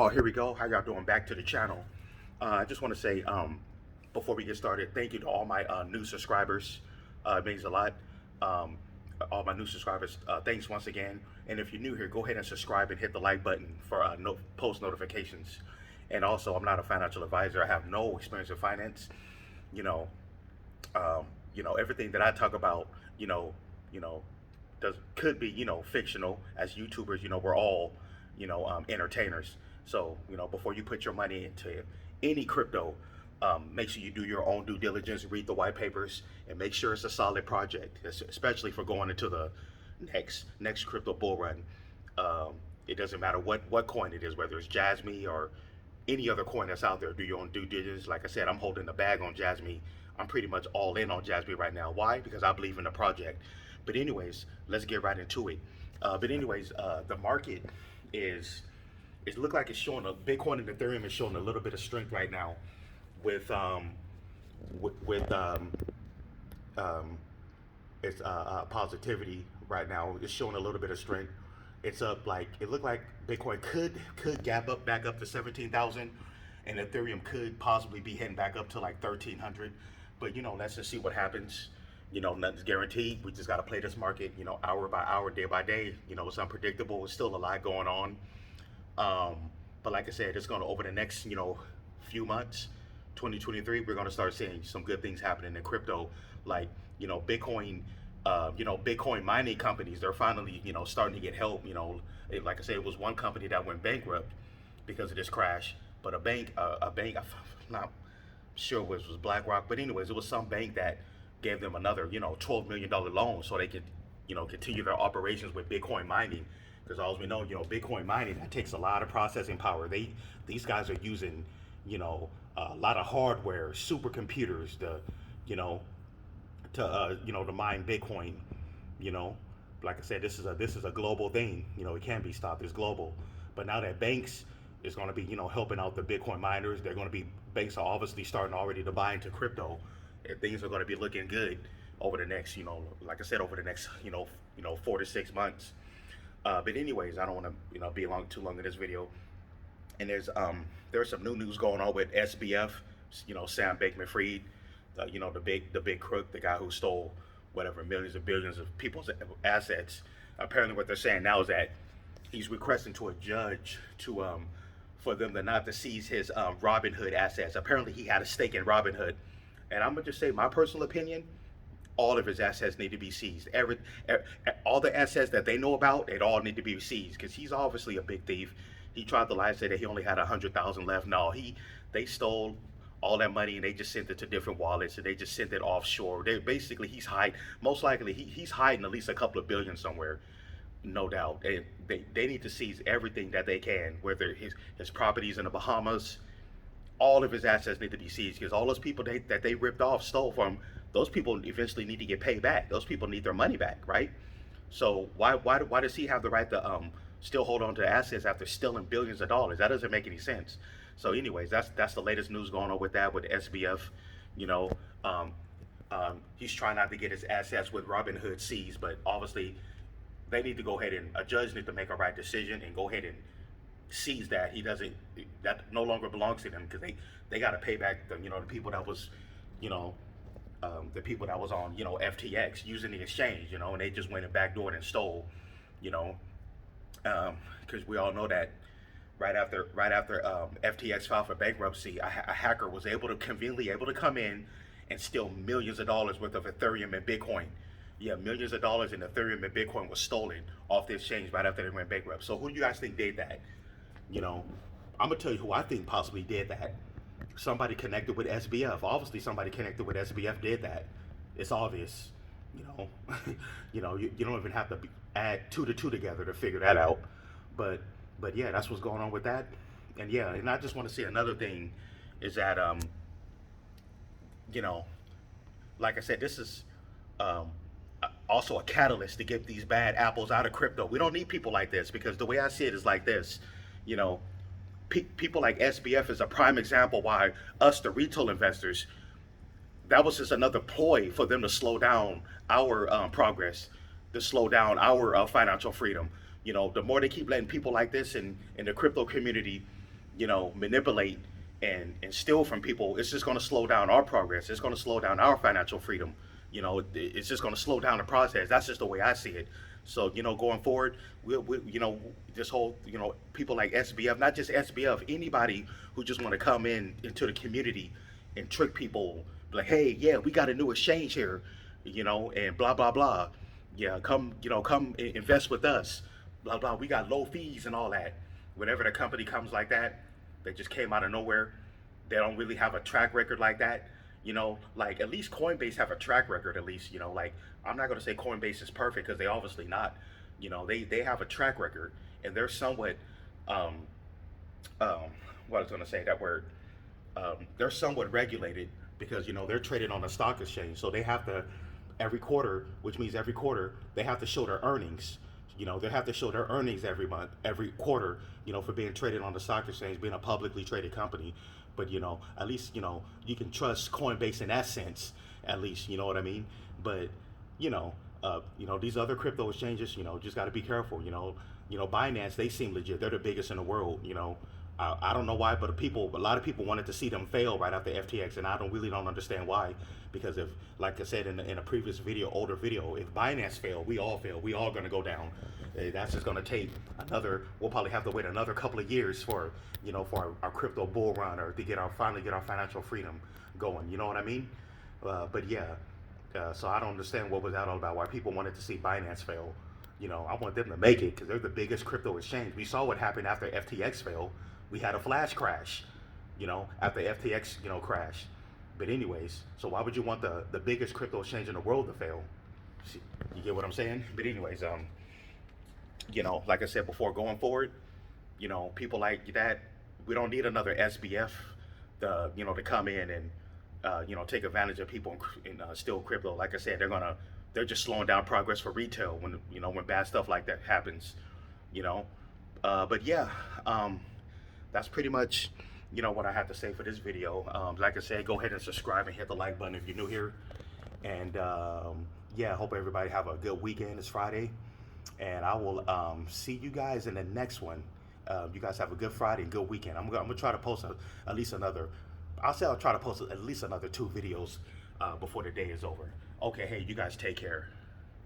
Oh, here we go. How y'all doing? Back to the channel. I just want to say, before we get started, thank you to all my new subscribers. It means a lot. Um, all my new subscribers, thanks once again. And if you're new here, go ahead and subscribe and hit the like button for post notifications. And also, I'm not a financial advisor. I have no experience in finance. You know, um, everything that I talk about, you know, you know, could be, fictional. As YouTubers, we're all, entertainers. So, before you put your money into any crypto, make sure you do your own due diligence, read the white papers, and make sure it's a solid project, especially for going into the next crypto bull run. Um, it doesn't matter what coin it is, whether it's Jasmy or any other coin that's out there. Do your own due diligence. Like I said, I'm holding the bag on Jasmy. I'm pretty much all in on Jasmy right now. Why? Because I believe in the project. But anyways, let's get right into it. The market is it look like it's showing a Bitcoin and Ethereum is showing a little bit of strength right now with with um, its positivity right now. It's showing a little bit of strength. It's up like it looked like Bitcoin could gap up back up to 17,000, and Ethereum could possibly be heading back up to like 1,300. But let's just see what happens. Nothing's guaranteed. We just got to play this market. Hour by hour, day by day. It's unpredictable. It's still a lot going on. But like I said, it's going to over the next few months, 2023, we're going to start seeing some good things happening in crypto, like Bitcoin. Bitcoin mining companies, they're finally starting to get help. Like I said, it was one company that went bankrupt because of this crash, but I'm not sure it was BlackRock, but anyways, it was some bank that gave them another $12 million loan so they could continue their operations with Bitcoin mining. Because as we know, Bitcoin mining, that takes a lot of processing power. These guys are using a lot of hardware, supercomputers to mine Bitcoin. you know like I said, this is a global thing. It can't be stopped. It's global. But now that banks is going to be helping out the Bitcoin miners, they're going to be banks are obviously starting already to buy into crypto, and things are going to be looking good over the next like I said, over the next 4 to 6 months. But anyways, I don't want to be too long in this video. And there's some new news going on with SBF. Sam Bankman-Fried, the big crook, the guy who stole whatever millions and billions of people's assets. Apparently, what they're saying now is that he's requesting to a judge to for them to not to seize his Robinhood assets. Apparently, he had a stake in Robinhood, and I'm gonna just say my personal opinion: all of his assets need to be seized. All the assets that they know about, it all need to be seized because he's obviously a big thief. He tried to lie and say that he only had 100,000 left. No, they stole all that money and they just sent it to different wallets and they just sent it offshore. He's hiding. Most likely he's hiding at least a couple of billion somewhere, no doubt. They need to seize everything that they can, whether his properties in the Bahamas, all of his assets need to be seized because all those people that they ripped off, stole from, those people eventually need to get paid back. Those people need their money back, right? So why does he have the right to still hold on to assets after stealing billions of dollars? That doesn't make any sense. So anyways, that's the latest news going on with that, with SBF. You know, he's trying not to get his assets with Robinhood seized, but obviously they need to go ahead and a judge need to make a right decision and go ahead and seize that. That no longer belongs to them because they got to pay back the people that was you know the people that was on FTX using the exchange, and they just went and backdoored and stole, you know because we all know that right after FTX filed for bankruptcy, a hacker was conveniently able to come in and steal millions of dollars worth of Ethereum and Bitcoin. Yeah, millions of dollars in Ethereum and Bitcoin was stolen off the exchange right after they went bankrupt. So who do you guys think did that? I'm gonna tell you who I think possibly did that. Somebody connected with SBF. Obviously, somebody connected with SBF did that. It's obvious. You know, you don't even have to add two to two together to figure that out. But yeah, that's what's going on with that. And yeah, and I just want to say another thing is that you know, like I said, this is also a catalyst to get these bad apples out of crypto. We don't need people like this because the way I see it is like this. You know, people like SBF is a prime example why us, the retail investors, that was just another ploy for them to slow down our progress, to slow down our financial freedom. The more they keep letting people like this in the crypto community, manipulate and steal from people, it's just going to slow down our progress. It's going to slow down our financial freedom. It's just going to slow down the process. That's just the way I see it. So, going forward, this whole, people like SBF, not just SBF, anybody who just want to come into the community and trick people, like, hey, yeah, we got a new exchange here, and blah blah blah. Yeah, come invest with us, blah blah. We got low fees and all that. Whenever the company comes like that, they just came out of nowhere. They don't really have a track record like that. Like at least Coinbase have a track record. At least like I'm not gonna say Coinbase is perfect because they obviously not. They have a track record and they're somewhat um, um, what I was gonna say that word they're somewhat regulated because they're traded on the stock exchange, so they have to every quarter, which means every quarter they have to show their earnings. They have to show their earnings every month, every quarter, for being traded on the stock exchange, being a publicly traded company. But at least you can trust Coinbase in that sense. At least you know what I mean. But these other crypto exchanges, just got to be careful. Binance, they seem legit. They're the biggest in the world. I don't know why, but a lot of people wanted to see them fail right after FTX, and I don't understand why. Because if, like I said in a previous video, older video, if Binance fail, we all fail. We all gonna go down. That's just gonna take another. We'll probably have to wait another couple of years for our crypto bull run or to finally get our financial freedom going. You know what I mean? But yeah, so I don't understand what was that all about. Why people wanted to see Binance fail. I want them to make it because they're the biggest crypto exchange. We saw what happened after FTX failed. We had a flash crash, after FTX, crash. But anyways, so why would you want the biggest crypto exchange in the world to fail? See, you get what I'm saying? But anyways, like I said before, going forward, people like that, we don't need another SBF, to come in and, take advantage of people and steal crypto. Like I said, they're just slowing down progress for retail when bad stuff like that happens, but yeah, that's pretty much what I have to say for this video. Like I said, go ahead and subscribe and hit the like button if you're new here. And yeah, I hope everybody have a good weekend. It's Friday, and I will see you guys in the next one. You guys have a good Friday and good weekend. I'm gonna try to post at least another. I'll try to post at least another 2 videos before the day is over. Okay, hey, you guys take care.